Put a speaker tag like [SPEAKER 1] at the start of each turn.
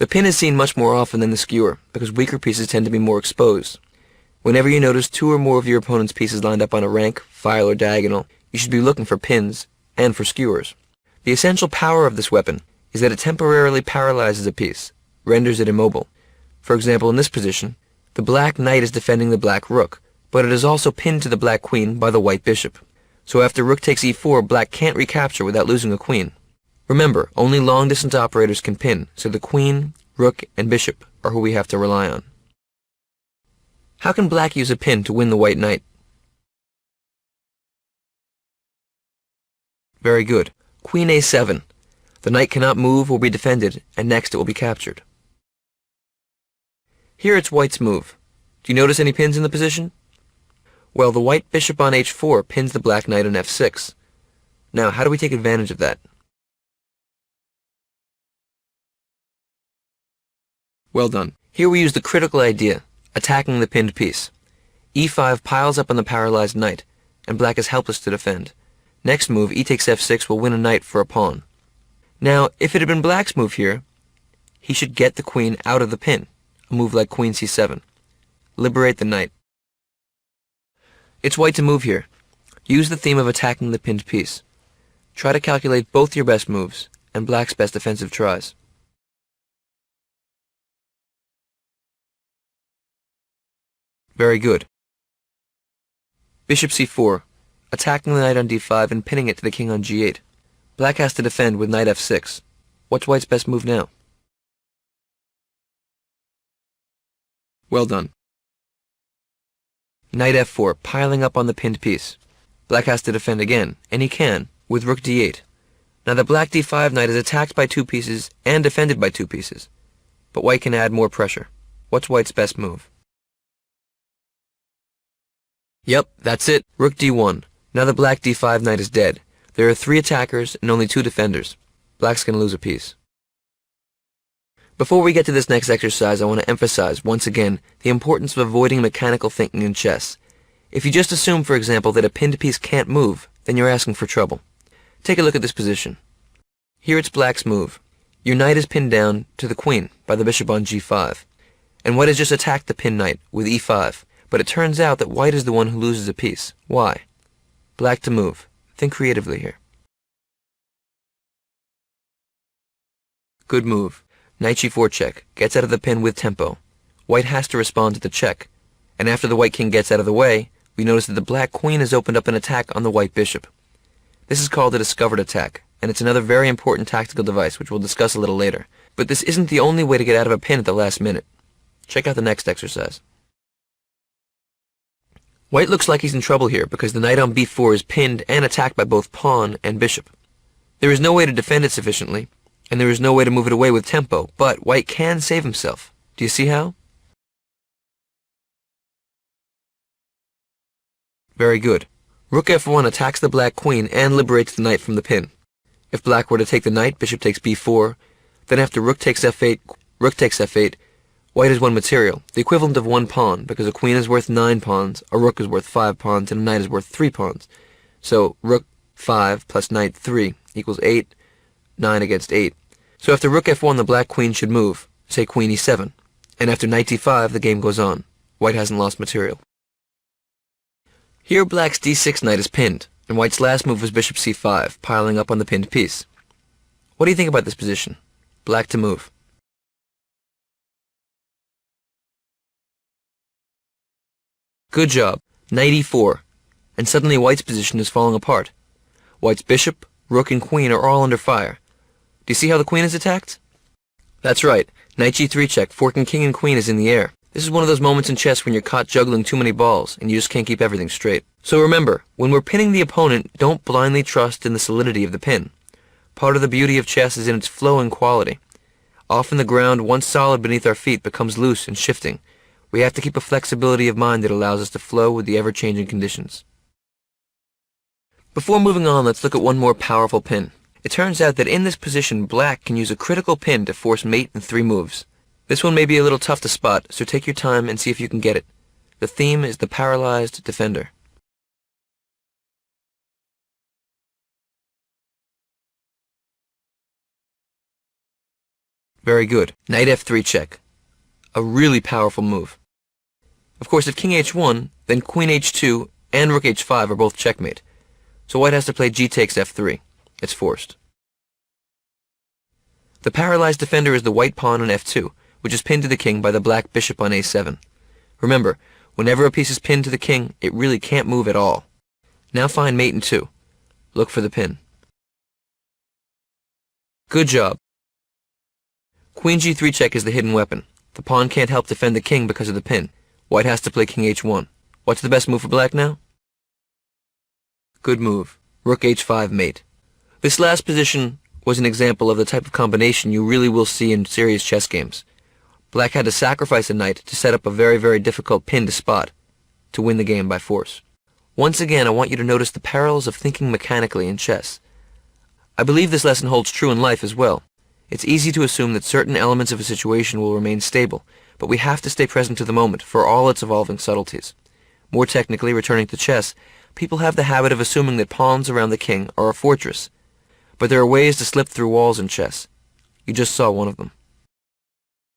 [SPEAKER 1] The pin is seen much more often than the skewer because weaker pieces tend to be more exposed. Whenever you notice two or more of your opponent's pieces lined up on a rank, file, or diagonal, you should be looking for pins and for skewers. The essential power of this weapon is that it temporarily paralyzes a piece, renders it immobile. For example, in this position, the black knight is defending the black rook, but it is also pinned to the black queen by the white bishop. So after rook takes e4, black can't recapture without losing a queen. Remember, only long-distance operators can pin, so the queen, rook, and bishop are who we have to rely on. How can black use a pin to win the white knight? Very good. Queen a7. The knight cannot move or be defended, and next it will be captured. Here it's white's move. Do you notice any pins in the position? Well, the white bishop on h4 pins the black knight on f6. Now, how do we take advantage of that? Well done. Here we use the critical idea, attacking the pinned piece. e5 piles up on the paralyzed knight, and black is helpless to defend. Next move, e takes f6 will win a knight for a pawn. Now, if it had been black's move here, he should get the queen out of the pin, a move like queen c7. Liberate the knight. It's white to move here. Use the theme of attacking the pinned piece. Try to calculate both your best moves and black's best defensive tries. Very good. Bishop c4, attacking the knight on d5 and pinning it to the king on g8. Black has to defend with knight f6. What's white's best move now? Well done. Knight f4, piling up on the pinned piece. Black has to defend again, and he can, with rook d8. Now the black d5 knight is attacked by two pieces and defended by two pieces. But white can add more pressure. What's white's best move? Yep, that's it. Rook d1. Now the black d5 knight is dead. There are 3 attackers and only 2 defenders. Black's going to lose a piece. Before we get to this next exercise, I want to emphasize, once again, the importance of avoiding mechanical thinking in chess. If you just assume, for example, that a pinned piece can't move, then you're asking for trouble. Take a look at this position. Here it's black's move. Your knight is pinned down to the queen by the bishop on g5. And white has just attacked the pinned knight with e5. But it turns out that white is the one who loses a piece. Why? Black to move. Think creatively here. Good move. Knight g4 check. Gets out of the pin with tempo. White has to respond to the check. And after the white king gets out of the way, we notice that the black queen has opened up an attack on the white bishop. This is called a discovered attack, and it's another very important tactical device which we'll discuss a little later. But this isn't the only way to get out of a pin at the last minute. Check out the next exercise. White looks like he's in trouble here because the knight on b4 is pinned and attacked by both pawn and bishop. There is no way to defend it sufficiently, and there is no way to move it away with tempo, but white can save himself. Do you see how? Very good. Rook f1 attacks the black queen and liberates the knight from the pin. If black were to take the knight, bishop takes b4, then after rook takes f8, rook takes f8, white has 1 material, the equivalent of 1 pawn, because a queen is worth 9 pawns, a rook is worth 5 pawns, and a knight is worth 3 pawns. So rook 5 plus knight 3 equals 8, 9 against 8. So after rook f1, the black queen should move, say queen e7. And after knight d5, the game goes on. White hasn't lost material. Here black's d6 knight is pinned, and white's last move was bishop c5, piling up on the pinned piece. What do you think about this position? Black to move. Good job. Knight e4. And suddenly white's position is falling apart. White's bishop, rook, and queen are all under fire. Do you see how the queen is attacked? That's right. Knight g3 check, forking king and queen is in the air. This is one of those moments in chess when you're caught juggling too many balls, and you just can't keep everything straight. So remember, when we're pinning the opponent, don't blindly trust in the solidity of the pin. Part of the beauty of chess is in its flow and quality. Often the ground, once solid beneath our feet, becomes loose and shifting. We have to keep a flexibility of mind that allows us to flow with the ever-changing conditions. Before moving on, let's look at one more powerful pin. It turns out that in this position, black can use a critical pin to force mate in 3 moves. This one may be a little tough to spot, so take your time and see if you can get it. The theme is the paralyzed defender. Very good. Knight f3 check. A really powerful move. Of course, if king h1, then queen h2 and rook h5 are both checkmate. So white has to play g takes f3. It's forced. The paralyzed defender is the white pawn on f2, which is pinned to the king by the black bishop on a7. Remember, whenever a piece is pinned to the king, it really can't move at all. Now find mate in 2. Look for the pin. Good job. Queen g3 check is the hidden weapon. The pawn can't help defend the king because of the pin. White has to play king h1. What's the best move for black now? Good move. Rook h5 mate. This last position was an example of the type of combination you really will see in serious chess games. Black had to sacrifice a knight to set up a very, very difficult pin to spot, to win the game by force. Once again, I want you to notice the parallels of thinking mechanically in chess. I believe this lesson holds true in life as well. It's easy to assume that certain elements of a situation will remain stable, but we have to stay present to the moment for all its evolving subtleties. More technically, returning to chess, people have the habit of assuming that pawns around the king are a fortress. But there are ways to slip through walls in chess. You just saw one of them.